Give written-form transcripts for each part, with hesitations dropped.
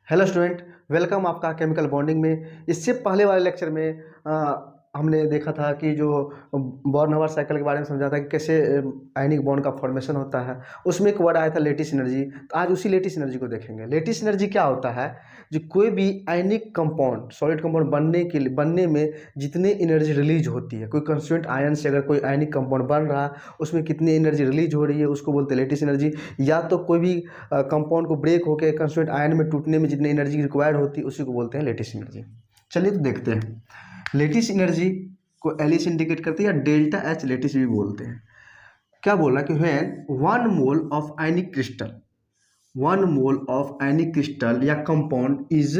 Hello student, welcome आपका chemical bonding में। इससे पहले वाले लेक्चर में हमने देखा था कि जो बॉर्न-हावर साइकिल के बारे में समझा था कि कैसे आयनिक बॉन्ड का फॉर्मेशन होता है। उसमें एक वर्ड आया था लेटिस एनर्जी। तो आज उसी लेटिस एनर्जी को देखेंगे। लेटिस एनर्जी क्या होता है? जो कोई भी आयनिक कंपाउंड, सॉलिड कंपाउंड बनने में जितनी एनर्जी रिलीज होती है, कोई कंस्टिट्यूएंट आयन से अगर कोई आयनिक कंपाउंड बन रहा है, उसमें कितनी एनर्जी रिलीज हो रही है, उसको बोलते हैं लेटिस एनर्जी। या तो कोई भी कंपाउंड को ब्रेक होकर कंस्टिट्यूएंट आयन में टूटने में जितनी एनर्जी रिक्वायर्ड होती है, उसी को बोलते हैं लेटिस एनर्जी। चलिए तो देखते हैं। लेटिस एनर्जी को एल से इंडिकेट करते हैं या डेल्टा एच लेटिस भी बोलते हैं। क्या बोला कि when 1 mole of ionic crystal या compound is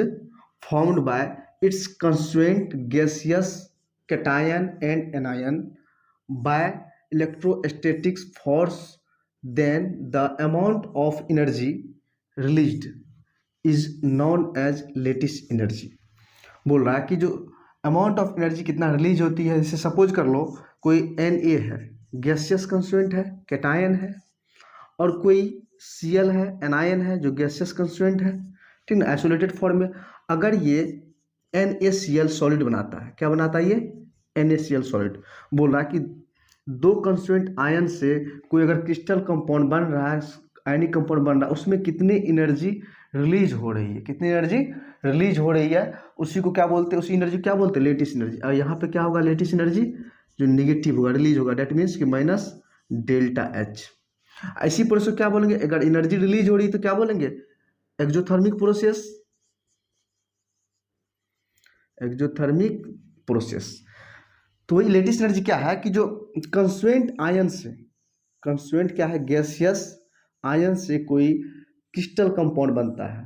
formed by its constituent gaseous cation and anion by electrostatics force, then the amount of energy released is known as lattice energy। बोल रहा है कि जो अमाउंट ऑफ एनर्जी कितना release होती है, जैसे सपोज कर लो कोई Na है, गैसियस कंस्टिट्यूएंट है, कैटायन है, और कोई Cl है, एनायन है जो गैसियस कंस्टिट्यूएंट है, ठीक ना, आइसोलेटेड फॉर्म में। अगर ये NaCl सॉलिड बनाता है, क्या बनाता है ये? NaCl solid. बोल रहा है कि दो कंस्टिट्यूएंट आयन से कोई अगर क्रिस्टल कंपाउंड बन रहा है, आयनिक कंपाउंड बन रहा है, उसमें कितनी एनर्जी रिलीज हो रही है, कितनी एनर्जी रिलीज हो रही है, उसी को क्या बोलते हैं? उसी एनर्जी क्या बोलते हैं? Lattice energy. और यहाँ पे क्या होगा? लेटिस एनर्जी जो निगेटिव होगा, रिलीज होगा, डेट मीन्स कि माइनस डेल्टा एच। इसी प्रोसेस क्या बोलेंगे? अगर एनर्जी रिलीज हो रही है तो क्या बोलेंगे? Exothermic process. Exothermic process. तो वही लेटिस एनर्जी क्या है कि जो कंस्टिट्यूएंट आयन से, कंस्टिट्यूएंट क्या है? गैसियस आयन से कोई क्रिस्टल कंपाउंड बनता है,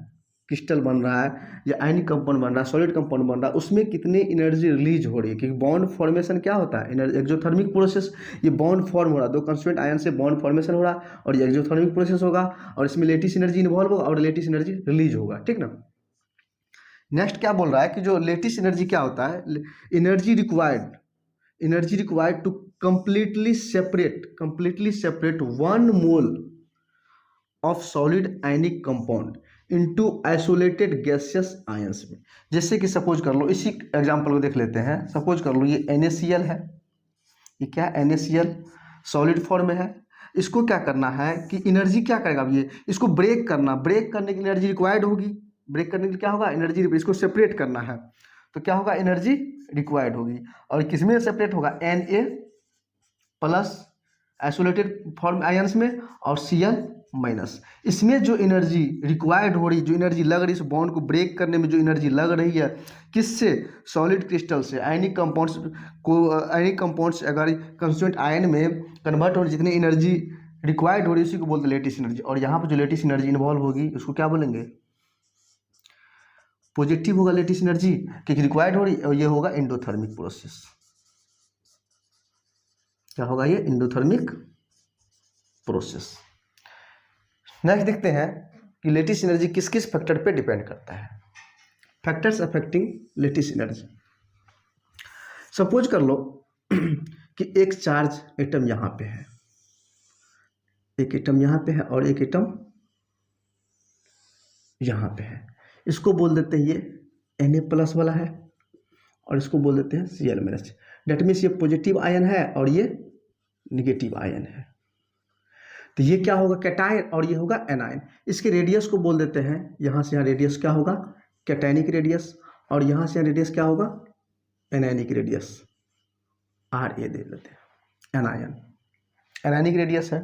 क्रिस्टल बन रहा है या आयनिक कंपाउंड बन रहा है, सॉलिड कंपाउंड बन रहा है, उसमें कितनी एनर्जी रिलीज हो रही है? क्योंकि बॉन्ड फॉर्मेशन क्या होता है? एनर्जी। एक्सोथर्मिक प्रोसेस, ये बॉन्ड फॉर्म हो रहा है, दो कंस्टिट्यूएंट आयन से बॉन्ड फॉर्मेशन हो रहा है, और ये एक्सोथर्मिक प्रोसेस होगा, और इसमें लेटिस एनर्जी इन्वॉल्व होगा और लेटिस एनर्जी रिलीज होगा, ठीक ना। नेक्स्ट क्या बोल रहा है कि जो लेटिस एनर्जी क्या होता है? Energy required to completely separate 1 mole of solid ionic compound into isolated gaseous ions में। जैसे कि सपोज कर लो, इसी एग्जांपल को देख लेते हैं। सपोज कर लो ये NaCl है, ये क्या? NaCl सॉलिड फॉर्म में है। इसको क्या करना है कि एनर्जी क्या करेगा? अब ये इसको ब्रेक करने की एनर्जी रिक्वायर्ड होगी। ब्रेक करने के लिए क्या होगा? एनर्जी। इसको सेपरेट करना है तो क्या होगा? एनर्जी रिक्वायर्ड होगी। और किसमें सेपरेट होगा? Na plus isolated form ions में, और Cl माइनस। इसमें जो एनर्जी रिक्वायर्ड हो रही, जो एनर्जी लग रही, इस बॉन्ड को ब्रेक करने में जो एनर्जी लग रही है, किससे? सॉलिड क्रिस्टल से। आयनिक कंपाउंड्स अगर कंस्टिट्यूएंट आयन में कन्वर्ट हो, जितनी एनर्जी रिक्वायर्ड हो रही है, उसी को बोलते हैं लेटिस एनर्जी। और यहाँ पर जो लेटिस एनर्जी इन्वॉल्व होगी, उसको क्या बोलेंगे? पॉजिटिव होगा लेटिस एनर्जी, क्योंकि रिक्वायर्ड हो रही है, और ये होगा एंडोथर्मिक प्रोसेस। क्या होगा? ये एंडोथर्मिक प्रोसेस। नेक्स्ट देखते हैं कि लेटिस एनर्जी किस किस फैक्टर पे डिपेंड करता है। Factors affecting lattice energy. Suppose कर लो कि एक चार्ज एटम यहाँ पे है, एक एटम यहाँ पे है और एक एटम यहाँ पे है। इसको बोल देते हैं ये Na+ वाला है, और इसको बोल देते हैं Cl-। डेट मीन्स ये पॉजिटिव आयन है और ये निगेटिव आयन है। तो ये क्या होगा? कैटायन, और ये होगा एनायन। इसके रेडियस को बोल देते हैं, यहाँ से यहाँ रेडियस क्या होगा? कैटायनिक रेडियस, और यहाँ से यहाँ रेडियस क्या होगा? Anionic radius. Ra दे देते हैं, एनायन एनायनिक रेडियस है।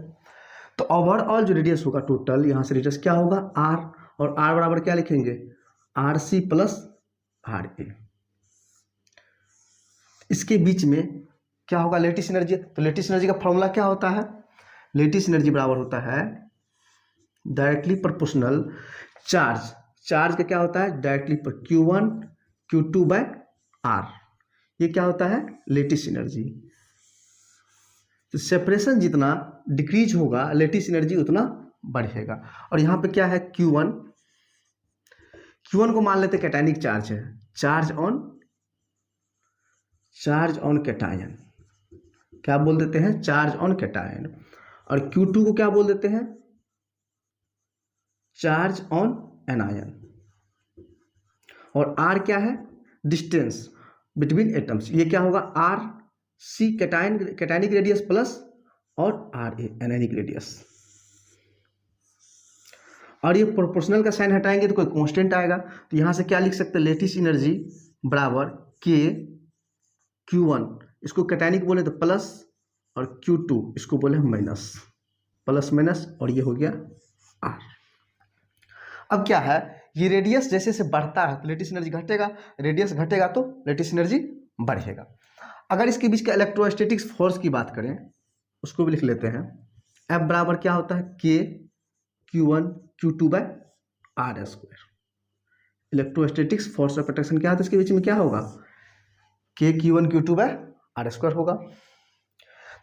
तो ओवरऑल जो रेडियस होगा टोटल, यहाँ से रेडियस क्या होगा? R, और R बराबर क्या लिखेंगे? Rc plus Ra। इसके बीच में क्या होगा? Lattice energy. तो लेटिस एनर्जी का फॉर्मूला क्या होता है? लेटिस एनर्जी बराबर होता है डायरेक्टली प्रोपोर्शनल चार्ज का क्या होता है? डायरेक्टली पर Q1 Q2 बाय R। ये क्या होता है? Lattice energy. तो सेपरेशन जितना डिक्रीज होगा, लेटिस एनर्जी उतना बढ़ेगा। और यहाँ पे क्या है? Q1 को मान लेते कैटायनिक चार्ज है, चार्ज ऑन कैटायन, क्या बोल देते हैं? Charge on cation. और Q2 को क्या बोल देते हैं? Charge on anion. और आर क्या है, डिस्टेंस बिटवीन एटम्स। ये क्या होगा, R C cationic radius plus और आर ए एनायनिक रेडियस। और ये प्रोपोर्शनल का साइन हटाएंगे तो कोई कांस्टेंट आएगा, तो यहाँ से क्या लिख सकते हैं, लेटिस एनर्जी बराबर के Q1, इसको कैटायनिक बोले तो प्लस, और Q2 इसको बोले हम माइनस, प्लस माइनस, और ये हो गया आर। अब क्या है, ये रेडियस जैसे जैसे बढ़ता है तो लेटिस एनर्जी घटेगा, रेडियस घटेगा तो लेटिस एनर्जी बढ़ेगा। अगर इसके बीच का इलेक्ट्रोस्टैटिक्स फोर्स की बात करें उसको भी लिख लेते हैं। एफ बराबर क्या होता है, के Q1 Q2 by R square. Electrostatics force of attraction क्या होता है, इसके बीच में क्या होगा, के Q1 Q2 by R square होगा।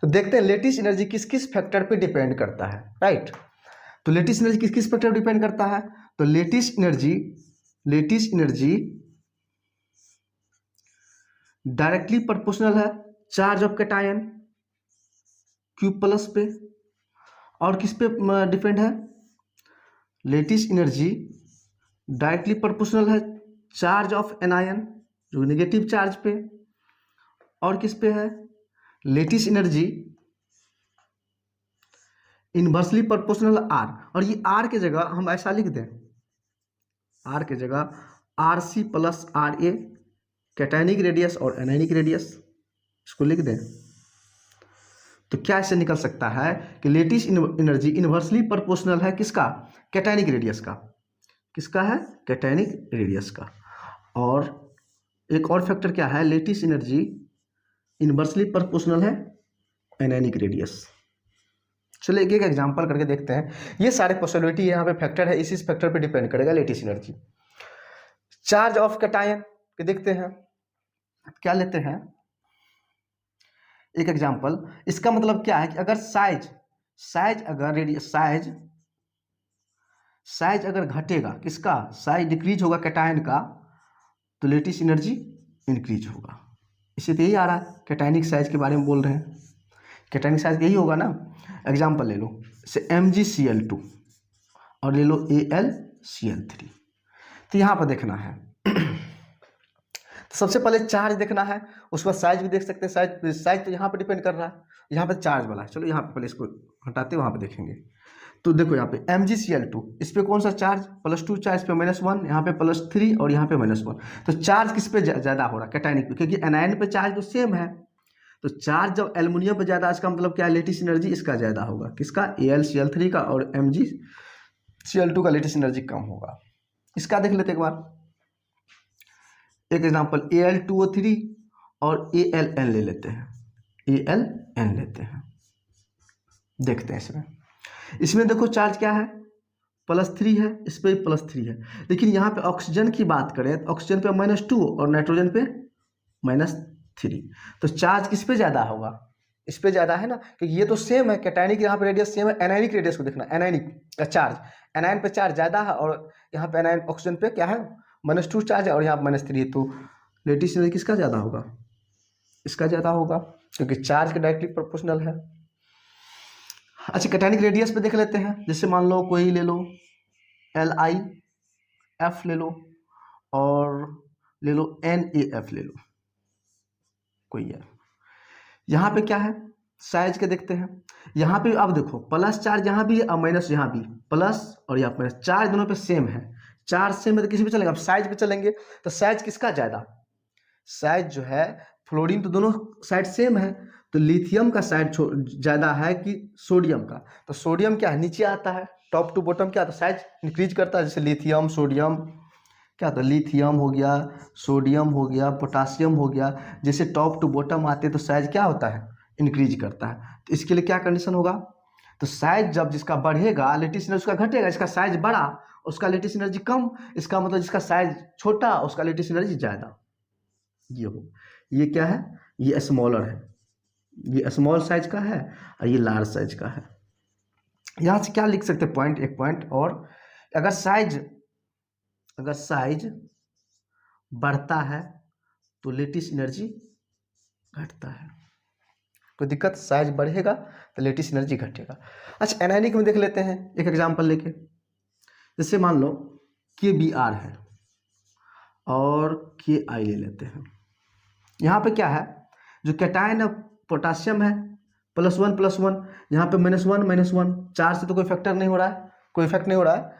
तो देखते हैं लेटिस एनर्जी किस किस फैक्टर पे डिपेंड करता है, राइट। तो लेटिस एनर्जी किस किस फैक्टर पे डिपेंड करता है, तो लेटिस एनर्जी डायरेक्टली प्रोपोर्शनल है charge of cation Q plus पे, और किस पे डिपेंड है, लेटिस एनर्जी डायरेक्टली प्रोपोर्शनल है चार्ज ऑफ एनायन जो नेगेटिव चार्ज पे, और किस पे है, lattice energy inversely proportional R. और ये आर के जगह हम ऐसा लिख दें, आर के जगह R C plus R A cationic radius और एनायनिक रेडियस, इसको लिख दें। तो क्या इससे निकल सकता है कि लेटिस एनर्जी इनवर्सली प्रोपोर्शनल है किसका, कैटायनिक रेडियस का, किसका है, कैटायनिक रेडियस का। और एक और फैक्टर क्या है, लेटिस एनर्जी इनवर्सली प्रोपोर्शनल है एनायनिक रेडियस। चलिए एक एक एग्जांपल करके देखते हैं। ये सारे पॉसिबिलिटी यहाँ पे फैक्टर है, इसी फैक्टर पे डिपेंड करेगा lattice energy. Charge of cation के देखते हैं, क्या लेते हैं एक एग्जांपल। इसका मतलब क्या है कि अगर साइज अगर घटेगा, किसका, साइज डिक्रीज होगा कैटायन का, तो लेटिस एनर्जी इंक्रीज होगा। इसे तो यही आ रहा है, कैटायनिक साइज के बारे में बोल रहे हैं, कैटायनिक साइज यही होगा ना। एग्जांपल ले लो, जैसे MgCl2 और ले लो AlCl3। तो यहाँ पर देखना है तो सबसे पहले चार्ज देखना है, उसके बाद साइज भी देख सकते हैं। साइज तो यहाँ पे डिपेंड कर रहा है, यहाँ पे चार्ज वाला है। चलो यहाँ पे पहले इसको हटाते वहाँ पे देखेंगे। तो देखो यहाँ पे MgCl2, इस पे कौन सा चार्ज, +2 चार्ज, पे -1, यहाँ पे +3 और यहाँ पे -1। तो चार्ज किस पे ज़्यादा हो रहा है, कैटायनिक पे, क्योंकि एनायन पे चार्ज तो सेम है। तो चार्ज जब एल्युमिनियम पे ज़्यादा, इसका मतलब क्या है, लेटिस एनर्जी इसका ज़्यादा होगा, किसका, AlCl3 का, और MgCl2 का लेटिस एनर्जी कम होगा। इसका देख लेते एक बार, एक एग्जांपल Al2O3 और AlN ले लेते हैं, AlN लेते हैं। देखते हैं इसमें देखो चार्ज क्या है, +3 है, इस पर +3 है। लेकिन यहाँ पे ऑक्सीजन की बात करें तो ऑक्सीजन पे -2 और नाइट्रोजन पे -3। तो चार्ज किस पे ज़्यादा होगा, इस पे ज़्यादा है ना, क्योंकि ये तो सेम है, कैटायनिक यहाँ पे रेडियस सेम है। एनायनिक रेडियस को देखना, एनायनिक का चार्ज, एनायन पे चार्ज ज़्यादा है, और यहाँ पे एनायन ऑक्सीजन पे क्या है, -2 चार्ज है, और यहाँ पे -3 है। तो लेटिस एनर्जी किसका ज़्यादा होगा, इसका ज़्यादा होगा, क्योंकि चार्ज के डायरेक्टली प्रोपोर्शनल है। अच्छा, कैटायनिक रेडियस पे देख लेते हैं। जैसे मान लो कोई ले लो LiF ले लो, और ले लो NaF ले लो, कोई है। यहाँ पे क्या है, साइज के देखते हैं। यहाँ पे अब देखो प्लस चार्ज यहाँ भी और माइनस यहाँ भी, प्लस और यहाँ माइनस, चार्ज दोनों पे सेम है। चार्ज सेम है तो किसी पे चलेगा, अब साइज पे चलेंगे तो साइज किसका ज़्यादा, साइज जो है, फ्लोरीन तो दोनों साइड सेम है, तो लिथियम का साइड ज़्यादा है कि सोडियम का। तो सोडियम क्या है, नीचे आता है, टॉप टू बॉटम क्या, तो साइज इंक्रीज करता है। जैसे लिथियम, सोडियम, क्या होता है, लिथियम हो गया, सोडियम हो गया, पोटासियम हो गया, जैसे टॉप टू बॉटम आते हैं तो साइज क्या होता है, इंक्रीज करता है। तो इसके लिए क्या कंडीशन होगा, तो साइज जब जिसका बढ़ेगा लेटिस एनर्जी उसका घटेगा, इसका साइज बढ़ा उसका लेटिस एनर्जी कम, इसका मतलब जिसका साइज छोटा उसका लेटिस एनर्जी ज़्यादा। ये हो, ये क्या है, ये स्मॉलर है, ये स्मॉल साइज का है, और ये लार्ज साइज का है। यहाँ से क्या लिख सकते हैं, पॉइंट, एक पॉइंट और, अगर साइज बढ़ता है तो लेटिस एनर्जी घटता है। कोई दिक्कत, साइज बढ़ेगा तो लेटिस एनर्जी घटेगा। अच्छा, एनायनिक में देख लेते हैं एक एग्जांपल लेके। जैसे मान लो KBr है, और के आई ले लेते हैं। यहाँ पे क्या है, जो कैटायन है पोटासियम है, +1 यहाँ पे -1 चार्ज से तो कोई फैक्टर नहीं हो रहा है, कोई इफेक्ट नहीं हो रहा है।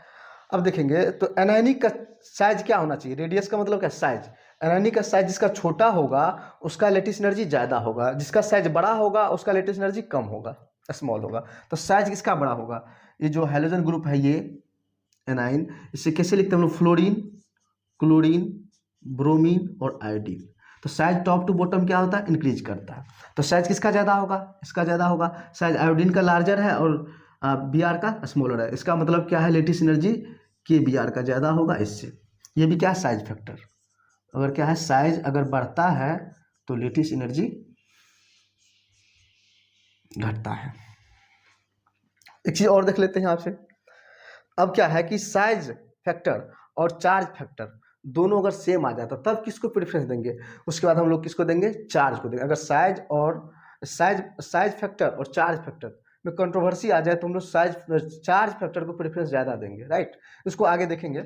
अब देखेंगे तो एनायनिक का साइज क्या होना चाहिए, रेडियस का मतलब क्या साइज, एनायनिक का साइज जिसका छोटा होगा उसका लेटिस एनर्जी ज़्यादा होगा, जिसका साइज बड़ा होगा उसका लेटिस एनर्जी कम होगा, स्मॉल होगा। तो साइज किसका बड़ा होगा, ये जो हैलोजन ग्रुप है ये एनाइन, इसे कैसे लिखते हैं हम लोग, फ्लोरीन, क्लोरीन, ब्रोमीन और आयोडीन। तो साइज टॉप टू बॉटम क्या होता है, इंक्रीज करता है। तो साइज किसका ज़्यादा होगा, इसका ज़्यादा होगा। साइज आयोडीन का लार्जर है और बी आर का स्मॉलर है, इसका मतलब क्या है, लेटिस एनर्जी के बी आर का ज़्यादा होगा इससे। ये भी क्या है, साइज फैक्टर। अगर क्या है, साइज अगर बढ़ता है तो लेटिस एनर्जी घटता है। एक चीज़ और देख लेते हैं आपसे। अब क्या है कि साइज फैक्टर और चार्ज फैक्टर दोनों अगर सेम आ जाता तब किसको प्रेफरेंस देंगे, उसके बाद हम लोग किसको देंगे, चार्ज को देंगे। अगर साइज फैक्टर और चार्ज फैक्टर में कंट्रोवर्सी आ जाए तो हम लोग चार्ज फैक्टर को प्रेफरेंस ज़्यादा देंगे, राइट। इसको आगे देखेंगे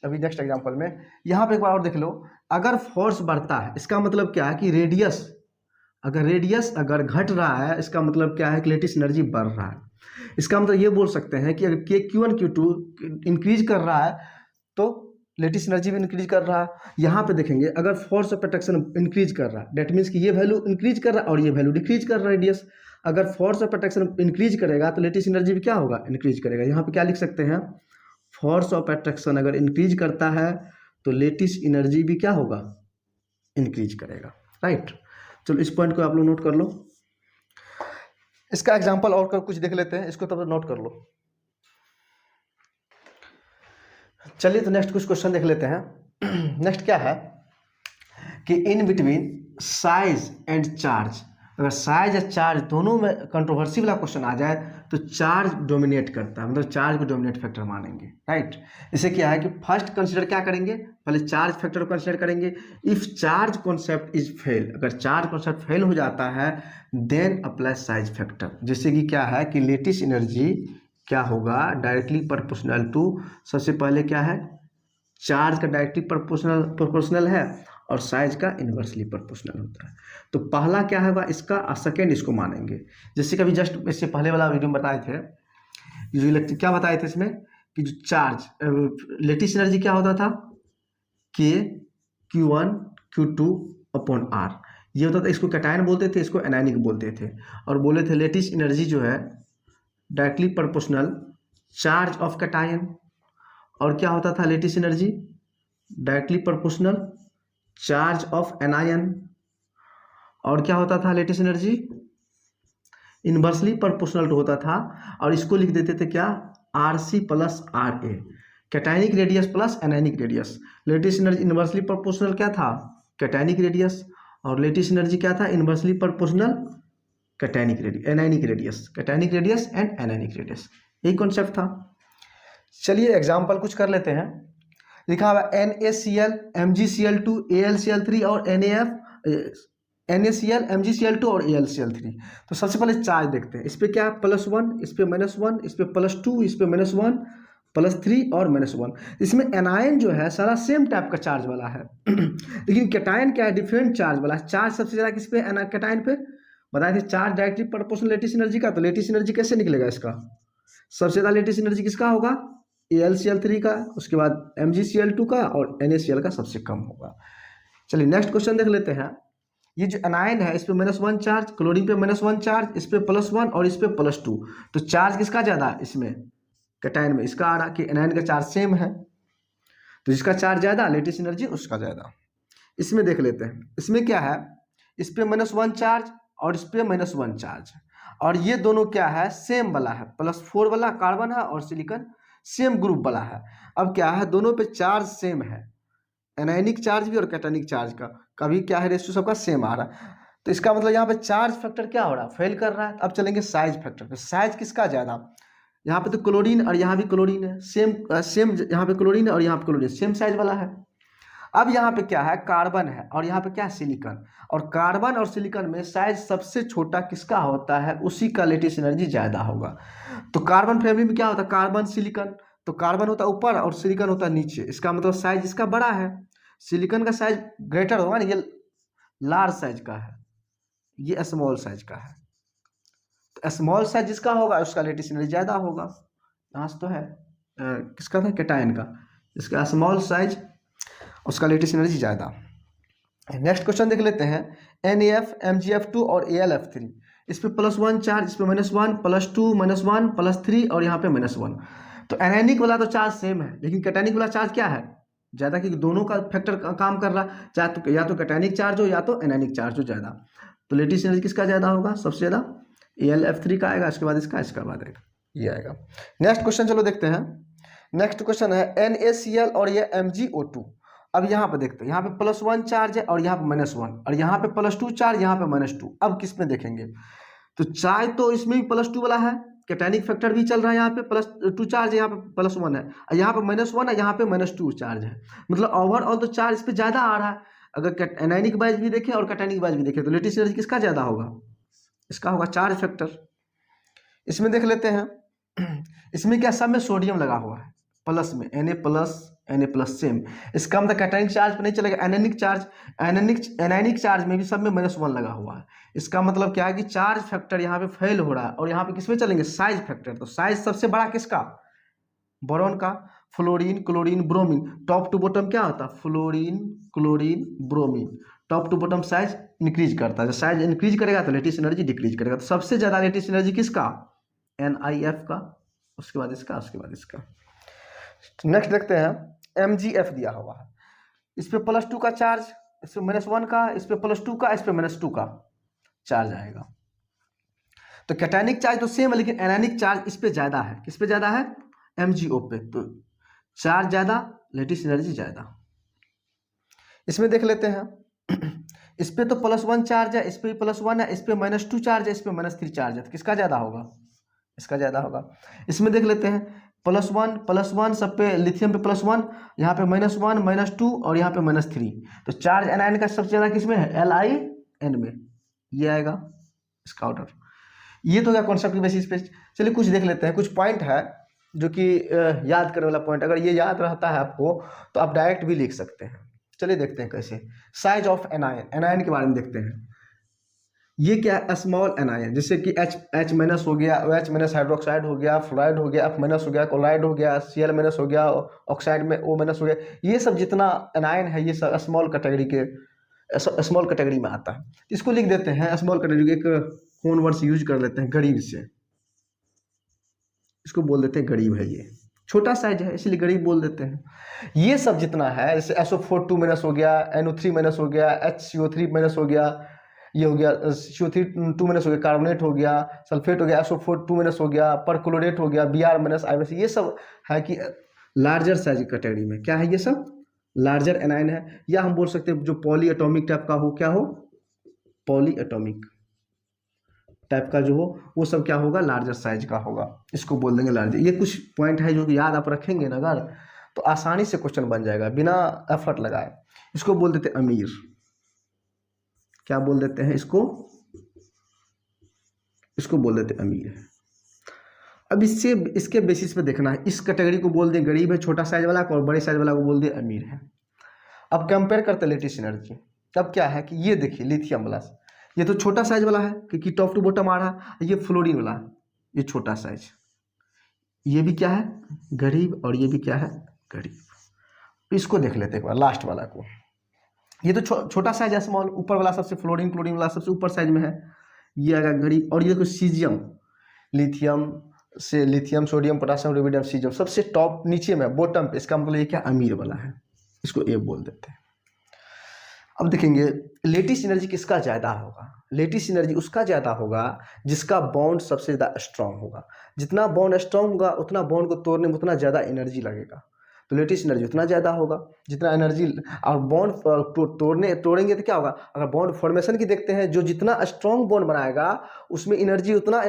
अभी नेक्स्ट एग्जांपल में। यहाँ पे एक बार और देख लो, अगर फोर्स बढ़ता है इसका मतलब क्या है कि रेडियस अगर घट रहा है इसका मतलब क्या है कि लेटिस एनर्जी बढ़ रहा है। इसका मतलब ये बोल सकते हैं कि अगर Q1 Q2 इंक्रीज कर रहा है तो लेटिस एनर्जी भी इंक्रीज कर रहा है। यहाँ पे देखेंगे अगर फोर्स ऑफ अट्रैक्शन इंक्रीज कर रहा है डेट मीन्स कि ये वैल्यू इंक्रीज कर रहा है और ये वैल्यू डिक्रीज कर रहा है, रेडियस। अगर फोर्स ऑफ अट्रैक्शन इंक्रीज करेगा तो लेटिस एनर्जी भी क्या होगा, इंक्रीज करेगा। यहाँ पे क्या लिख सकते हैं, फोर्स ऑफ अट्रैक्शन अगर इंक्रीज करता है तो लेटिस एनर्जी भी क्या होगा, इंक्रीज करेगा, राइट। चलो इस पॉइंट को आप लोग नोट कर लो। इसका एग्जांपल और कुछ देख लेते हैं, इसको तब नोट कर लो। चलिए तो नेक्स्ट कुछ क्वेश्चन देख लेते हैं। नेक्स्ट क्या है कि in between size and charge, अगर साइज या चार्ज दोनों में कंट्रोवर्सी वाला क्वेश्चन आ जाए तो चार्ज डोमिनेट करता है, मतलब चार्ज को डोमिनेट फैक्टर मानेंगे, राइट। इसे क्या है कि फर्स्ट कंसीडर क्या करेंगे, पहले चार्ज फैक्टर को कंसीडर करेंगे। If charge concept is fail, अगर चार्ज कॉन्सेप्ट फेल हो जाता है देन अप्लाई साइज फैक्टर। जैसे कि क्या है कि लेटिस एनर्जी क्या होगा, डायरेक्टली प्रोपोर्शनल टू, सबसे पहले क्या है, चार्ज का डायरेक्टली प्रोपोर्शनल है और साइज का इन्वर्सली प्रोपोर्शनल होता है। तो पहला क्या होगा इसका, सेकेंड इसको मानेंगे। जैसे कभी जस्ट इससे पहले वाला वीडियो में बताए थे, जो क्या बताए थे इसमें कि जो चार्ज लेटिस एनर्जी क्या होता था, के Q1 Q2 अपॉन R, ये होता था। इसको कैटायन बोलते थे, इसको एनायनिक बोलते थे। और बोले थे लेटिस एनर्जी जो है directly proportional charge of cation, और क्या होता था lettuce energy directly proportional charge of anion, और क्या होता था लेटिस एनर्जी इन्वर्सली प्रोपोर्शनल होता था। और इसको लिख देते थे क्या, RC plus RA, cationic radius plus anionic radius. Lattice energy inversely proportional क्या था, कैटायनिक रेडियस, और लेटिस एनर्जी क्या था, inversely proportional anionic radius and anionic radius, यही कॉन्सेप्ट था। चलिए एग्जाम्पल कुछ कर लेते हैं। लिखा हुआ NaCl, MgCl2, AlCl3 और NaCl, MgCl2 और AlCl3। तो सबसे पहले चार्ज देखते हैं। इस पर क्या, +1, इस पर -1, इस पर +2, इस पर -1, +3 और -1। इसमें एनायन जो है सारा सेम टाइप का चार्ज वाला है लेकिन कैटायन क्या है, डिफरेंट चार्ज वाला है। चार्ज सबसे ज़्यादा किस पे, कैटायन पे। बताए the charge directly proportional lattice energy का, तो लेटिस एनर्जी कैसे निकलेगा इसका, सबसे ज़्यादा लेटिस एनर्जी किसका होगा, AlCl3 का, उसके बाद MgCl2 का, और NaCl का सबसे कम होगा। चलिए नेक्स्ट क्वेश्चन देख लेते हैं। ये जो एनायन है इस पे -1 चार्ज, क्लोरीन पे -1 चार्ज, इस पे +1 और इस पे +2। तो चार्ज किसका ज़्यादा है इसमें, कैटायन में। इसका आ रहा कि एनायन का चार्ज सेम है, तो जिसका चार्ज ज़्यादा लेटिस एनर्जी उसका ज़्यादा। इसमें देख लेते हैं, इसमें क्या है, इस पे -1 चार्ज और इस पे -1 चार्ज, और ये दोनों क्या है, सेम वाला है, +4 वाला कार्बन है और सिलिकॉन सेम ग्रुप वाला है। अब क्या है, दोनों पे चार्ज सेम है, एनायनिक चार्ज भी और कैटायनिक चार्ज का कभी क्या है, रेशियो सबका सेम आ रहा है। तो इसका मतलब यहाँ पे चार्ज फैक्टर क्या हो रहा है, फेल कर रहा है। अब चलेंगे साइज फैक्टर पे। साइज किसका ज़्यादा, यहाँ पे तो क्लोरीन और यहाँ भी क्लोरीन है, सेम यहाँ पे क्लोरीन है और यहाँ पे क्लोरीन, सेम साइज वाला है। अब यहाँ पे क्या है, कार्बन है और यहाँ पे क्या है, सिलिकॉन। और कार्बन और सिलिकॉन में साइज सबसे छोटा किसका होता है, उसी का लेटिस एनर्जी ज़्यादा होगा। तो कार्बन फैमिली में क्या होता है, कार्बन सिलिकॉन, तो कार्बन होता है ऊपर और सिलिकॉन होता है नीचे। इसका मतलब साइज इसका बड़ा है। सिलिकॉन का साइज ग्रेटर होगा ना, ये लार्ज साइज का है, ये स्मॉल साइज का है। तो स्मॉल साइज जिसका होगा उसका लेटिस एनर्जी ज़्यादा होगा। यहाँ से तो है किसका था, कैटायन का, इसका स्मॉल साइज उसका लेटिस एनर्जी ज़्यादा। नेक्स्ट क्वेश्चन देख लेते हैं, NaF MgF2 और AlF3, इस पे +1 चार्ज, इस पे -1, +2 -1 +3 और यहाँ पे -1। तो एनायनिक वाला तो चार्ज सेम है, लेकिन कैटायनिक वाला चार्ज क्या है, ज़्यादा, क्योंकि दोनों का फैक्टर काम कर रहा, चाहे तो या तो कैटायनिक चार्ज हो या तो एनायनिक चार्ज हो ज़्यादा। तो लेटिस एनर्जी किसका ज़्यादा होगा, सबसे ज़्यादा AlF3 का आएगा, इसके बाद इसका बाद आएगा, ये आएगा। नेक्स्ट क्वेश्चन चलो देखते हैं। नेक्स्ट क्वेश्चन है NaCl और ये MgO2। अब यहाँ पे देखते हैं, यहाँ पे +1 चार्ज है और यहाँ पे -1, और यहाँ पे +2 चार्ज, यहाँ पे -2। अब किस में देखेंगे, तो चार्ज तो इसमें भी +2 वाला है, कैटायनिक फैक्टर भी चल रहा है, यहाँ पे +2 चार्ज है, यहाँ पे +1 है, और यहाँ पे -1 है, यहाँ पे -2 चार्ज है। मतलब ओवरऑल तो चार्ज इस पर ज़्यादा आ रहा है। अगर एनायनिक वाइज भी देखें और कैटायनिक वाइज भी देखें तो लेटिस एनर्जी किसका ज़्यादा होगा, इसका होगा चार्ज फैक्टर। इसमें देख लेते हैं, इसमें क्या, सब में सोडियम लगा हुआ है, प्लस में Na+ सेम, इसका मतलब कैटायनिक चार्ज पर नहीं चलेगा, एनायनिक चार्ज में भी सब में -1 लगा हुआ है। इसका मतलब क्या है कि चार्ज फैक्टर यहाँ पे फेल हो रहा है, और यहाँ पे किसमें चलेंगे, साइज फैक्टर। तो साइज सबसे बड़ा किसका, बोरॉन का, fluorine chlorine bromine, top to bottom क्या होता है, fluorine chlorine bromine, top to bottom size increase करता है। जब साइज इंक्रीज करेगा तो लेटिस एनर्जी डिक्रीज करेगा। तो सबसे ज़्यादा लेटिस एनर्जी किसका, NiF का, उसके बाद इसका, उसके बाद इसका। नेक्स्ट देखते हैं, MgF दिया हुआ है, इस पे +2 का चार्ज, इस पे -1 का, इस पे +2 का, इस पे -2 का चार्ज आएगा। तो कैटायनिक चार्ज तो सेम है, लेकिन एनायनिक चार्ज इस पे ज़्यादा है, किस पे ज़्यादा है, MgO पे। तो चार्ज ज़्यादा, लेटिस एनर्जी ज़्यादा। इसमें देख लेते हैं, इस पे तो +1 चार्ज है, इस पे +1 है, इस पे -2 चार्ज है, इस पे -3 चार्ज है, तो किसका ज़्यादा होगा, इसका ज़्यादा होगा। इसमें देख लेते हैं, +1 सब पे, लिथियम पे +1, यहाँ पे -1 -2 और यहाँ पे -3। तो चार्ज एनायन का सबसे ज़्यादा किसमें है, Li(N) में, ये आएगा इसका ऑर्डर। ये तो क्या कॉन्सेप्ट की बेसिस पे। चलिए कुछ देख लेते हैं, कुछ पॉइंट है जो कि याद करने वाला पॉइंट, अगर ये याद रहता है आपको तो आप डायरेक्ट भी लिख सकते हैं। चलिए देखते हैं कैसे। साइज ऑफ एनायन, एनायन के बारे में देखते हैं। ये क्या है, स्मॉल एनायन, जैसे कि H- हो गया, OH- हाइड्रोक्साइड हो गया, फ्लोराइड हो गया, F- हो गया, क्लोराइड हो गया, Cl- हो गया, ऑक्साइड में O- हो गया। ये सब जितना एनायन है ये सब स्मॉल कैटेगरी में आता है। इसको लिख देते हैं स्मॉल कैटेगरी, एक कौन वर्ड्स यूज कर लेते हैं, गरीब से, इसको बोल देते हैं गरीब है, ये छोटा साइज है इसलिए गरीब बोल देते हैं। ये सब जितना है, जैसे SO4 2- हो गया, NO3- हो गया, HCO3- हो गया, ये हो गया CO3 2- हो गया, कार्बोनेट हो गया, सल्फेट हो गया, SO4 2- हो गया, परक्लोरेट हो गया, Br- ये सब है कि लार्जर साइज कैटेगरी में क्या है, ये सब लार्जर एनायन है। या हम बोल सकते हैं जो पॉली एटॉमिक टाइप का हो, क्या हो, पॉली एटॉमिक टाइप का जो हो वो सब क्या होगा, लार्जर साइज का होगा, इसको बोल देंगे लार्जर। ये कुछ पॉइंट है जो कि याद आप रखेंगे ना अगर, तो आसानी से क्वेश्चन बन जाएगा बिना एफर्ट लगाए। इसको बोल देते हैं अमीर, क्या बोल देते हैं इसको, इसको बोल देते हैं अमीर। अब इससे इसके बेसिस पे देखना है, इस कैटेगरी को बोल दें गरीब है छोटा साइज वाला को, और बड़े साइज वाला को बोल दें अमीर है। अब कंपेयर करते लेटिस एनर्जी। तब क्या है कि ये देखिए लिथियम प्लस, ये तो छोटा साइज वाला है क्योंकि टॉप टू बॉटम आ रहा है, ये फ्लोरीन वाला है, ये छोटा साइज, ये भी क्या है गरीब, और ये भी क्या है गरीब। इसको देख लेते हैं एक बार लास्ट वाला को, ये तो छोटा साइज है स्मॉल, ऊपर वाला सबसे फ्लोरीन क्लोरीन वाला सबसे ऊपर साइज में है, ये आएगा गरीब। और ये देखो सीजियम, लिथियम से lithium sodium potassium rubidium caesium सबसे टॉप नीचे में बॉटम पे, इसका मतलब ये क्या अमीर वाला है, इसको ए बोल देते हैं। अब देखेंगे लेटिस एनर्जी किसका ज़्यादा होगा, लेटिस एनर्जी उसका ज़्यादा होगा जिसका बॉन्ड सबसे ज़्यादा स्ट्रांग होगा। जितना बॉन्ड स्ट्रांग होगा उतना बॉन्ड को तोड़ने में उतना ज़्यादा एनर्जी लगेगा, तो लेटिस एनर्जी उतना ज़्यादा होगा जितना एनर्जी। और बॉन्ड तोड़ेंगे तो क्या होगा, अगर बॉन्ड फॉर्मेशन की देखते हैं, जो जितना स्ट्रांग बॉन्ड बनाएगा उसमें एनर्जी उतना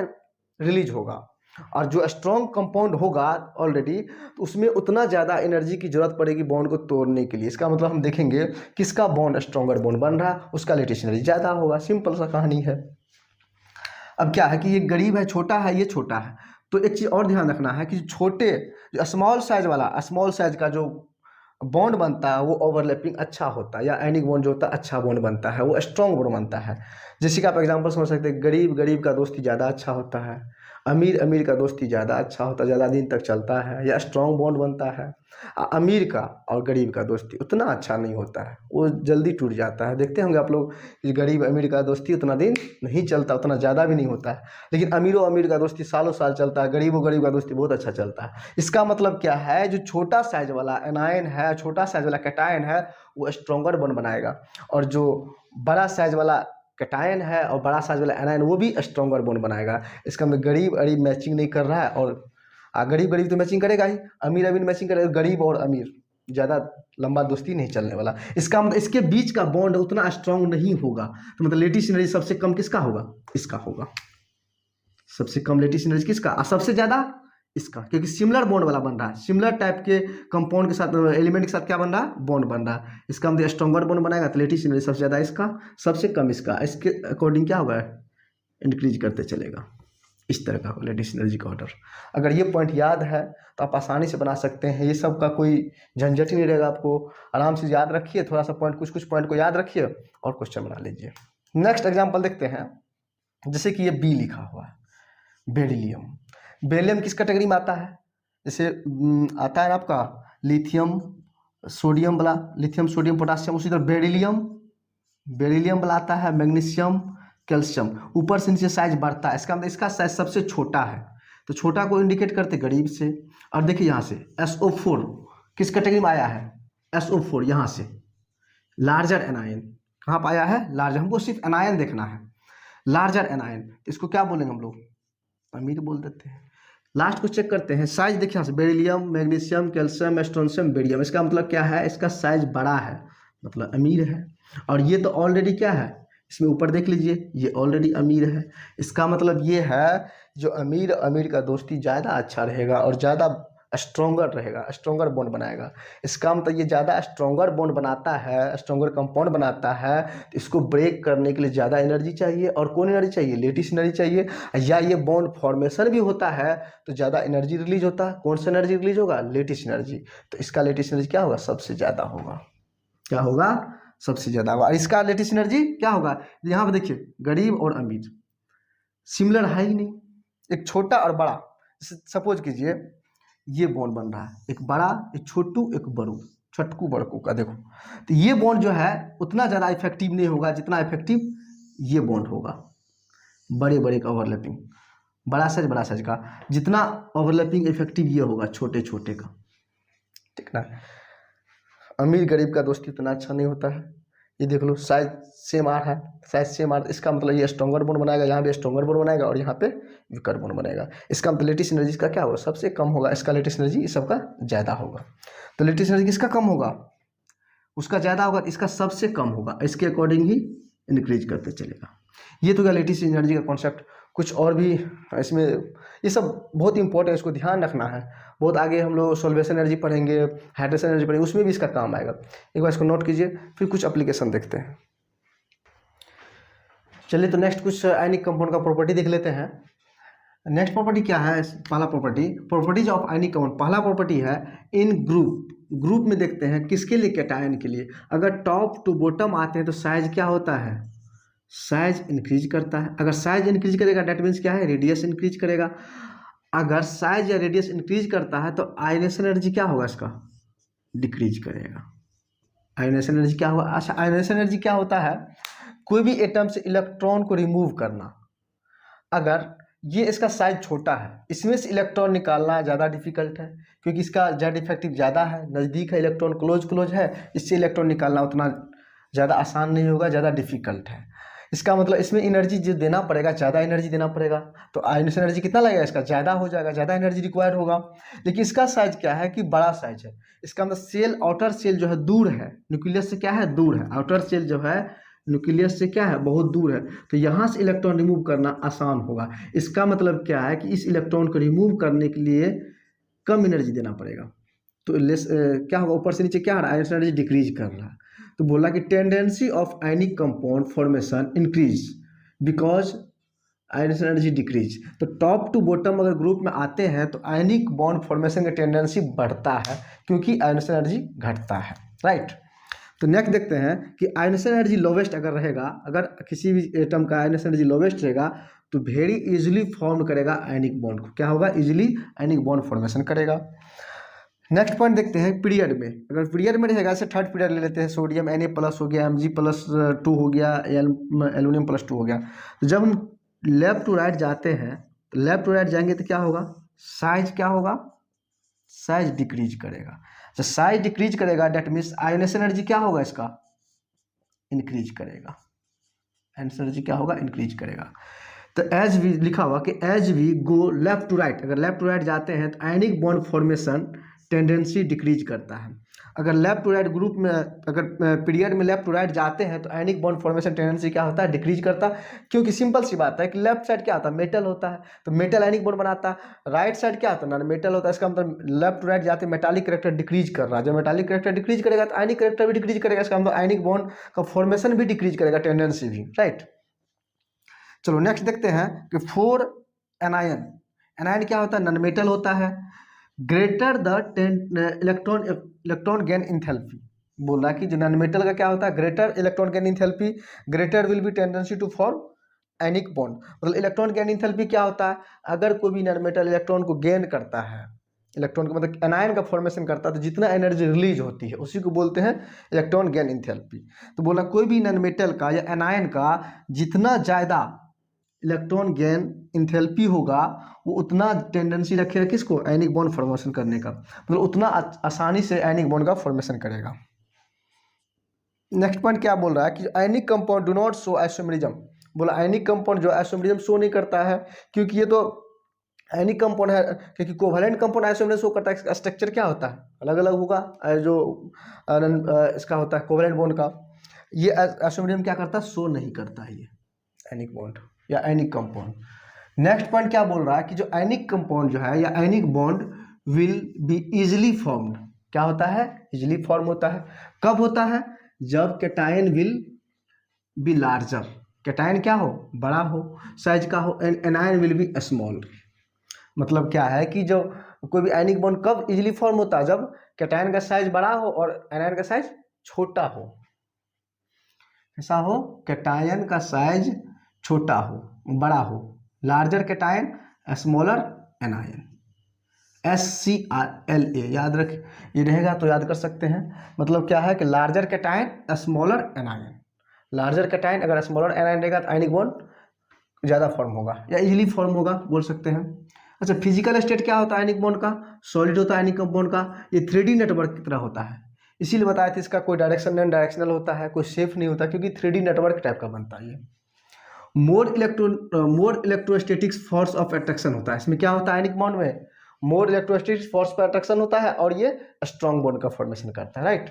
रिलीज होगा, और जो स्ट्रॉन्ग कंपाउंड होगा ऑलरेडी तो उसमें उतना ज़्यादा एनर्जी की जरूरत पड़ेगी बॉन्ड को तोड़ने के लिए। इसका मतलब हम देखेंगे किसका बॉन्ड स्ट्रॉन्गर बॉन्ड बन रहा है उसका लेटिस एनर्जी ज़्यादा होगा, सिंपल सा कहानी है। अब क्या है कि ये गरीब है छोटा है, ये छोटा है, तो एक चीज़ और ध्यान रखना है कि जो स्मॉल साइज वाला, स्मॉल साइज का जो बॉन्ड बनता है वो ओवरलैपिंग अच्छा होता है, या आयनिक बॉन्ड जो होता है अच्छा बॉन्ड बनता है, वो स्ट्रॉन्ग बॉन्ड बनता है। जैसे कि आप एग्जांपल समझ सकते हैं, गरीब गरीब का दोस्ती ज़्यादा अच्छा होता है, अमीर अमीर का दोस्ती ज़्यादा अच्छा होता है, ज़्यादा दिन तक चलता है, या स्ट्रॉन्ग बॉन्ड बनता है। अमीर का और गरीब का दोस्ती उतना अच्छा नहीं होता है, वो जल्दी टूट जाता है। देखते होंगे आप लोग कि गरीब अमीर का दोस्ती उतना दिन नहीं चलता, उतना ज़्यादा भी नहीं होता है। लेकिन अमीरों अमीर का दोस्ती सालों साल चलता है, गरीबों गरीब का दोस्ती बहुत अच्छा चलता है। इसका मतलब क्या है, जो छोटा साइज वाला एनायन है, छोटा साइज वाला कैटायन है, वो स्ट्रॉन्गर बॉन्ड बनाएगा, और जो बड़ा साइज वाला कैटायन है और बड़ा साइज वाला एनायन वो भी स्ट्रॉन्गर बॉन्ड बनाएगा। इसका मतलब गरीब अरीब मैचिंग नहीं कर रहा है, और गरीब गरीब तो मैचिंग करेगा ही, अमीर अमीर मैचिंग करेगा, गरीब और अमीर ज़्यादा लंबा दोस्ती नहीं चलने वाला। इसका मतलब इसके बीच का बॉन्ड उतना स्ट्रांग नहीं होगा। तो मतलब लेटिस एनर्जी सबसे कम किसका होगा, इसका होगा। सबसे कम लेटिस एनर्जी किसका, और सबसे ज़्यादा इसका, क्योंकि सिमिलर बॉन्ड वाला बन रहा है, सिमिलर टाइप के कंपाउंड के साथ एलिमेंट के साथ क्या बन रहा है, बॉन्ड बन रहा है। इसका मतलब स्ट्रॉन्गर बॉन्ड बनाएगा तो लेटिस एनर्जी सबसे ज़्यादा इसका, सबसे कम इसका। इसके अकॉर्डिंग क्या होगा, इंक्रीज करते चलेगा। इस तरह का लेटिस एनर्जी का ऑर्डर। अगर ये पॉइंट याद है तो आप आसानी से बना सकते हैं, ये सब का कोई झंझट ही नहीं रहेगा। आपको आराम से याद रखिए, थोड़ा सा पॉइंट कुछ कुछ पॉइंट को याद रखिए और क्वेश्चन बना लीजिए। नेक्स्ट एग्जांपल देखते हैं, जैसे कि ये बी लिखा हुआ है, बेरिलियम। बेरिलियम किस कैटेगरी में आता है, जैसे आता है आपका लिथियम सोडियम वाला, लिथियम सोडियम पोटासियम। उसी तरह बेरिलियम, बेरिलियम वाला आता है, मैग्नीशियम कैल्शियम। ऊपर से नीचे साइज बढ़ता है, इसका मतलब इसका साइज सबसे छोटा है, तो छोटा को इंडिकेट करते गरीब से। और देखिए यहाँ से SO4 किस कैटेगरी में आया है, SO4 यहाँ से लार्जर एनायन, कहाँ पर आया है, लार्जर। हमको सिर्फ एनायन देखना है, लार्जर एनायन, इसको क्या बोलेंगे हम लोग, अमीर बोल देते हैं। लास्ट को चेक करते हैं, साइज देखिए यहाँ से beryllium magnesium calcium strontium barium, इसका मतलब क्या है, इसका साइज बड़ा है, मतलब अमीर है। और ये तो ऑलरेडी क्या है, इसमें ऊपर देख लीजिए ये ऑलरेडी अमीर है। इसका मतलब ये है जो अमीर अमीर का दोस्ती ज़्यादा अच्छा रहेगा और ज़्यादा स्ट्रॉन्गर रहेगा, स्ट्रॉन्गर बॉन्ड बनाएगा। इसका मतलब ये ज़्यादा स्ट्रॉन्गर बॉन्ड बनाता है, स्ट्रॉन्गर कंपाउंड बनाता है, तो इसको ब्रेक करने के लिए ज़्यादा एनर्जी चाहिए। और कौन एनर्जी चाहिए, लेटिस एनर्जी चाहिए। या ये बॉन्ड फॉर्मेशन भी होता है तो ज़्यादा एनर्जी रिलीज होता है। कौन सा एनर्जी रिलीज होगा, लेटिस एनर्जी। तो इसका लेटिस एनर्जी क्या होगा, सबसे ज़्यादा होगा। क्या होगा, सबसे ज़्यादा होगा। और इसका लेटिस एनर्जी क्या होगा, यहाँ पर देखिए गरीब और अमीर सिमिलर है ही नहीं, एक छोटा और बड़ा। सपोज कीजिए ये बॉन्ड बन रहा है, एक बड़ा एक छोटू एक बड़ू, छटकू बड़कू का, देखो तो ये बॉन्ड जो है उतना ज़्यादा इफेक्टिव नहीं होगा जितना इफेक्टिव ये बॉन्ड होगा। बड़े बड़े का ओवरलैपिंग, बड़ा साइज का जितना ओवरलैपिंग इफेक्टिव ये होगा छोटे छोटे का, ठीक ना। अमीर गरीब का दोस्ती उतना अच्छा नहीं होता है। ये देख लो साइज सेम आ रहा है, साइज सेम आ रहा है, इसका मतलब ये स्ट्रॉन्गर बॉन्ड बनाएगा, यहाँ पे स्ट्रॉन्गर बॉन्ड बनाएगा और यहाँ पे वीकर बॉन्ड बनेगा। इसका मतलब लेटिस एनर्जी का क्या होगा, सबसे कम होगा। इसका लेटिस एनर्जी इस सबका ज़्यादा होगा। तो लेटिस एनर्जी किसका कम होगा, उसका ज़्यादा होगा, इसका सबसे कम होगा। इसके अकॉर्डिंग ही इंक्रीज करते चलेगा। ये तो क्या लेटिस एनर्जी का कॉन्सेप्ट। कुछ और भी इसमें, ये सब बहुत इंपॉर्टेंट है, इसको ध्यान रखना है। बहुत आगे हम लोग सॉल्वेशन एनर्जी पढ़ेंगे, हाइड्रेशन एनर्जी पढ़ेंगे, उसमें भी इसका काम आएगा। एक बार इसको नोट कीजिए, फिर कुछ एप्लीकेशन देखते हैं। चलिए तो नेक्स्ट कुछ आयनिक कंपाउंड का प्रॉपर्टी देख लेते हैं। नेक्स्ट प्रॉपर्टी क्या है, पहला property, properties of ionic compound. पहला प्रॉपर्टी है इन ग्रुप, ग्रुप में देखते हैं किसके लिए, कैटायन के लिए। अगर टॉप टू बॉटम आते हैं तो साइज क्या होता है, साइज इंक्रीज करता है। अगर साइज इंक्रीज करेगा डेट मीन्स क्या है, रेडियस इंक्रीज करेगा। अगर साइज या रेडियस इंक्रीज करता है तो आयनेशन एनर्जी क्या होगा, इसका डिक्रीज करेगा। आयनेशन एनर्जी क्या होगा, अच्छा आयनेशन एनर्जी क्या होता है, कोई भी एटम से इलेक्ट्रॉन को रिमूव करना। अगर ये इसका साइज छोटा है, इसमें से इलेक्ट्रॉन निकालना ज़्यादा डिफिकल्ट है, क्योंकि इसका जेड इफेक्टिव ज़्यादा है, नज़दीक है, इलेक्ट्रॉन क्लोज है, इससे इलेक्ट्रॉन निकालना उतना ज़्यादा आसान नहीं होगा, ज़्यादा डिफिकल्ट है। इसका मतलब इसमें एनर्जी जो देना पड़ेगा, ज़्यादा एनर्जी देना पड़ेगा। तो आयनेशन एनर्जी कितना लगेगा, इसका ज़्यादा हो जाएगा, ज़्यादा एनर्जी रिक्वायर्ड होगा। लेकिन इसका साइज क्या है कि बड़ा साइज है। इसका मतलब सेल, आउटर सेल जो है दूर है, न्यूक्लियस से क्या है, दूर है। आउटर सेल जो है न्यूक्लियस से क्या है, बहुत दूर है, तो यहाँ से इलेक्ट्रॉन रिमूव करना आसान होगा। इसका मतलब क्या है कि इस इलेक्ट्रॉन को रिमूव करने के लिए कम एनर्जी देना पड़ेगा। तो लेस क्या होगा, ऊपर से नीचे क्या हो रहा है, आयनेशन एनर्जी डिक्रीज कर रहा है। तो बोला कि tendency of ionic compound formation increase because ionic energy decrease. तो टॉप टू बॉटम अगर ग्रुप में आते हैं तो आयनिक बॉन्ड फॉर्मेशन का टेंडेंसी बढ़ता है क्योंकि आयनिक एनर्जी घटता है, राइट। तो नेक्स्ट देखते हैं कि आयनिक एनर्जी लोवेस्ट अगर रहेगा, अगर किसी भी एटम का आयनिक एनर्जी लोवेस्ट रहेगा तो वेरी इजीली फॉर्म करेगा आयनिक बॉन्ड को, क्या होगा, इजीली आयनिक बॉन्ड फॉर्मेशन करेगा। नेक्स्ट पॉइंट देखते हैं पीरियड में, अगर पीरियड में रहेगा, जैसे थर्ड पीरियड ले लेते हैं, सोडियम Na+ हो गया, Mg+2 हो गया, एल्यूमिनियम+2 हो गया। तो जब हम लेफ्ट टू राइट जाते हैं, तो लेफ्ट टू राइट जाएंगे तो क्या होगा, साइज क्या होगा, साइज डिक्रीज करेगा। तो साइज डिक्रीज करेगा, डेट मीन्स आयोनेशन एनर्जी क्या होगा, इसका इंक्रीज करेगा, आयोनेशन एनर्जी क्या होगा, इंक्रीज करेगा। तो एज वी लिखा हुआ कि as we go left to right, अगर लेफ्ट टू राइट जाते हैं तो ionic bond formation tendency decrease करता है। अगर लेफ्ट टू राइट ग्रुप में, अगर पीरियड में लेफ्ट टू राइट जाते हैं तो आयनिक बॉन्ड फॉर्मेशन टेंडेंसी क्या होता है, डिक्रीज करता है, क्योंकि सिंपल सी बात है कि लेफ्ट साइड क्या होता है, मेटल होता है, तो मेटल आयनिक बॉन्ड बनाता है। राइट साइड क्या होता है, नॉन मेटल होता है, इसका मतलब लेफ्ट टू राइट जाते मेटालिक कैरेक्टर डिक्रीज कर रहा है। जब मेटालिक कैरेक्टर डिक्रीज करेगा तो आयनिक कैरेक्टर भी डिक्रीज करेगा, इसका मतलब आयनिक बॉन्ड का फॉर्मेशन भी डिक्रीज करेगा, टेंडेंसी भी, राइट। चलो नेक्स्ट देखते हैं कि 4 एनायन, एनायन क्या होता है, नॉन मेटल होता है, greater the electron gain enthalpy, बोल रहा है कि जो नॉन मेटल का क्या होता है, greater electron gain enthalpy, greater will be tendency to form ionic bond. मतलब इलेक्ट्रॉन गेन इंथैल्पी क्या होता है, अगर कोई भी नॉन मेटल इलेक्ट्रॉन को गेन करता है, इलेक्ट्रॉन को मतलब एनायन का फॉर्मेशन करता है, तो जितना एनर्जी रिलीज होती है उसी को बोलते हैं इलेक्ट्रॉन गेन इंथैल्पी। तो बोला कोई भी नॉन मेटल का या एनायन का जितना ज़्यादा इलेक्ट्रॉन गेन इंथैल्पी होगा वो उतना टेंडेंसी रखेगा किसको, आयनिक बॉन्ड फॉर्मेशन करने का, मतलब उतना आसानी से आयनिक बॉन्ड का फॉर्मेशन करेगा। नेक्स्ट पॉइंट क्या बोल रहा है कि ionic compound do not show isomerism, बोला आयनिक कंपाउंड जो आइसोमेरिज्म शो नहीं करता है, क्योंकि ये तो आयनिक कंपाउंड है, क्योंकि कोवैलेंट कंपाउंड आइसोमेरिज्म शो करता है, इसका स्ट्रक्चर क्या होता है, अलग अलग होगा, जो इसका होता है कोवैलेंट बॉन्ड का, ये आइसोमेरिज्म क्या करता है, शो नहीं करता है ये आयनिक बॉन्ड या आयनिक कंपाउंड। नेक्स्ट पॉइंट क्या बोल रहा है कि जो आयनिक कंपाउंड जो है या ionic bond will be easily formed, क्या होता है, इजिली फॉर्म होता है, कब होता है, जब cation will be larger, cation क्या हो, बड़ा हो, साइज का हो, and anion will be small. मतलब क्या है कि जो कोई भी आयनिक बॉन्ड कब इजिली फॉर्म होता है, जब कैटायन का साइज बड़ा हो और एनायन का साइज छोटा हो, ऐसा हो, कैटायन का साइज छोटा हो, बड़ा हो, larger cation smaller anion, SCRLA याद रख, ये रहेगा तो याद कर सकते हैं। मतलब क्या है कि larger cation smaller anion, larger cation अगर स्मॉलर एनायन रहेगा तो आयनिक बॉन्ड ज़्यादा फॉर्म होगा या इजीली फॉर्म होगा, बोल सकते हैं। अच्छा, फिजिकल स्टेट क्या होता है आयनिक बॉन्ड का, सॉलिड होता है आयनिक बॉन्ड का, ये 3D नेटवर्क की तरह होता है, इसीलिए बताया था इसका कोई डायरेक्शन नॉन डायरेक्शनल होता है, कोई सेफ नहीं होता, क्योंकि 3D नेटवर्क टाइप का बनता है ये। मोर इलेक्ट्रोस्टैटिक्स फोर्स ऑफ अट्रैक्शन होता है, इसमें क्या होता है आयनिक बॉन्ड में, मोर इलेक्ट्रोस्टैटिक्स फोर्स पर अट्रैक्शन होता है और ये स्ट्रॉन्ग बॉन्ड का फॉर्मेशन करता है, राइट।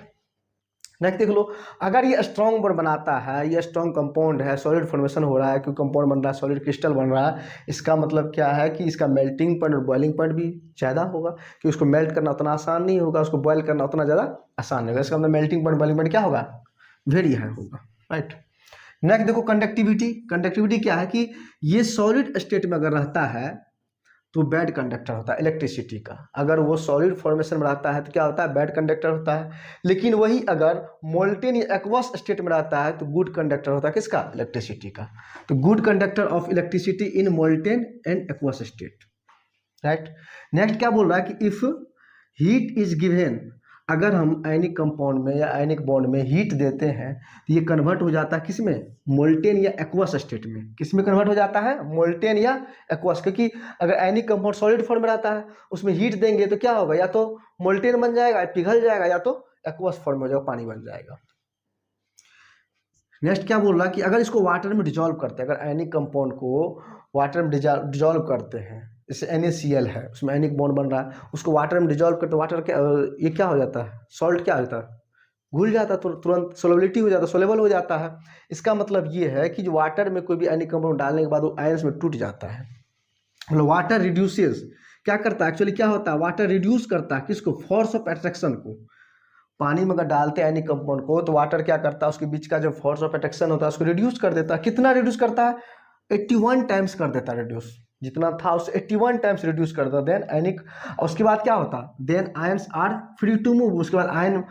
नेक्स्ट देख लो, अगर ये स्ट्रॉन्ग बॉन्ड बनाता है, ये स्ट्रॉन्ग कंपाउंड है, सॉलिड फॉर्मेशन हो रहा है, क्योंकि कंपाउंड बन रहा है, सॉलिड क्रिस्टल बन रहा है, इसका मतलब क्या है कि इसका मेल्टिंग पॉइंट और बॉइलिंग पॉइंट भी ज़्यादा होगा, कि उसको मेल्ट करना उतना आसान नहीं होगा, उसको बॉयल करना उतना ज़्यादा आसान नहीं होगा, इसका मतलब मेल्टिंग पॉइंट बॉइलिंग पॉइंट क्या होगा, वेरी हाई होगा, राइट। नेक्स्ट देखो कंडक्टिविटी, कंडक्टिविटी क्या है कि ये सॉलिड स्टेट में अगर रहता है तो बैड कंडक्टर होता है इलेक्ट्रिसिटी का, अगर वो सॉलिड फॉर्मेशन में रहता है तो क्या होता है, बैड कंडक्टर होता है। लेकिन वही अगर मोल्टेन या एक्वस स्टेट में रहता है तो गुड कंडक्टर होता है, किसका, इलेक्ट्रिसिटी का। तो good conductor of electricity in molten and aqueous state, right. Next क्या बोल रहा है कि इफ हीट इज गिवन, अगर हम आयनिक कंपाउंड में या आयनिक बॉन्ड में हीट देते हैं तो ये कन्वर्ट हो जाता है किसमें, मोल्टेन या एक्वस स्टेट में, किसमें कन्वर्ट हो जाता है, मोल्टेन या एक्वस, क्योंकि अगर आयनिक कंपाउंड सॉलिड फॉर्म में रहता है उसमें हीट देंगे तो क्या होगा, या तो मोल्टेन बन जाएगा, पिघल जाएगा, या तो एक्वस फॉर्म हो जाएगा, पानी बन जाएगा। नेक्स्ट क्या बोल रहा है कि अगर इसको वाटर में डिजॉल्व करते हैं, अगर आयनिक कंपाउंड को वाटर में डिजॉल्व करते हैं, जैसे NaCl है, उसमें आयनिक बॉन्ड बन रहा है, उसको वाटर में डिजॉल्व करते, वाटर क्या, ये क्या हो जाता है, सॉल्ट क्या होता है, घुल जाता है, तुरंत सोलेबिलिटी हो जाता है, सोलेबल हो जाता है। इसका मतलब ये है कि जो वाटर में कोई भी आयनिक कंपाउंड डालने के बाद वो आयंस में टूट जाता है, मतलब वाटर रिड्यूसेस, क्या करता है एक्चुअली, क्या होता है, वाटर रिड्यूस करता है किसको, फोर्स ऑफ अट्रैक्शन को। पानी में अगर डालते हैं आयनिक कंपाउंड को तो वाटर क्या करता है, उसके बीच का जो फोर्स ऑफ अट्रैक्शन होता है उसको रिड्यूस कर देता है, कितना रिड्यूस करता है, 81 टाइम्स कर देता रिड्यूस, जितना था उससे 81 टाइम्स रिड्यूस कर देता। देन आयनिक, उसके बाद क्या होता, then ions are free to move, उसके बाद आयन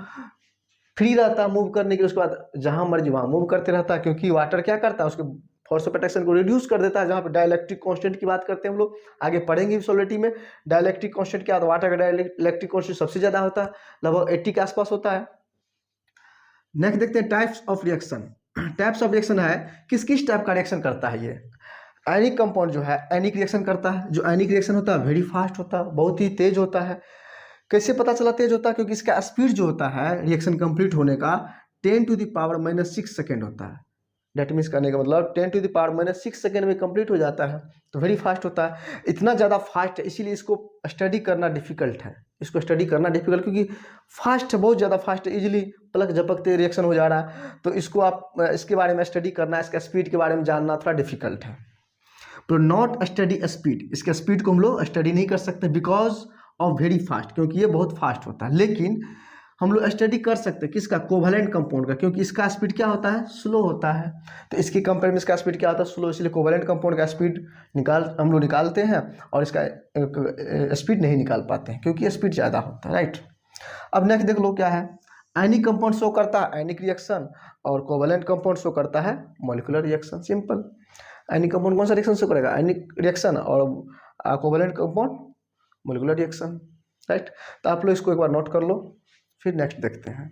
फ्री रहता मूव करने के लिए, उसके बाद जहां मर्जी वहां मूव करते रहता, क्योंकि वाटर क्या करता है, उसके फोर्स ऑफ अट्रैक्शन को रिड्यूस कर देता है। जहां पे डाइलेक्ट्रिक कांस्टेंट की बात करते हैं हम लोग, आगे पढ़ेंगे सॉलिडिटी में डाइलेक्ट्रिक कांस्टेंट क्या होता है। वाटर का डाइलेक्ट्रिक कांस्टेंट सबसे ज्यादा होता है, लगभग 80 के आसपास होता है। नेक्स्ट देखते हैं types of reaction. Types of reaction है किस किस टाइप का रिएक्शन करता है ये। आयनिक कंपाउंड जो है आयनिक रिएक्शन करता है। जो आयनिक रिएक्शन होता है वेरी फास्ट होता है, बहुत ही तेज होता है। कैसे पता चला तेज होता है, क्योंकि इसका स्पीड जो होता है रिएक्शन कंप्लीट होने का 10⁻⁻6 सेकेंड होता है। डेट मीन्स करने का मतलब 10⁻⁻6 सेकेंड में कंप्लीट हो जाता है, तो वेरी फास्ट होता है। इतना ज़्यादा फास्ट है, इसीलिए इसको स्टडी करना डिफिकल्ट है। इसको स्टडी करना डिफिकल्ट क्योंकि फास्ट है, बहुत ज़्यादा फास्ट है, इजीली पलक झपकते रिएक्शन हो जा रहा है। तो इसको आप इसके बारे में स्टडी करना, इसका स्पीड के बारे में जानना थोड़ा डिफिकल्ट है। तो नॉट स्टडी स्पीड, इसके स्पीड को हम लोग स्टडी नहीं कर सकते बिकॉज ऑफ वेरी फास्ट, क्योंकि ये बहुत फास्ट होता है। लेकिन हम लोग स्टडी कर सकते हैं किसका, कोवैलेंट कंपाउंड का, क्योंकि इसका स्पीड क्या होता है, स्लो होता है। तो इसके कंपेयर में इसका स्पीड क्या होता है, स्लो, इसलिए कोवैलेंट कंपाउंड का स्पीड हम लोग निकालते हैं और इसका स्पीड नहीं निकाल पाते हैं क्योंकि स्पीड ज़्यादा होता है, राइट। अब नेक्स्ट देख लो क्या है। आयनिक कंपाउंड शो करता है आयनिक रिएक्शन और कोवैलेंट कंपाउंड शो करता है molecular reaction. Simple. Ionic compound कौन सा रिएक्शन शो करेगा, आयनिक रिएक्शन, और covalent compound molecular reaction, right. तो आप लोग इसको एक बार नोट कर लो, फिर नेक्स्ट देखते हैं।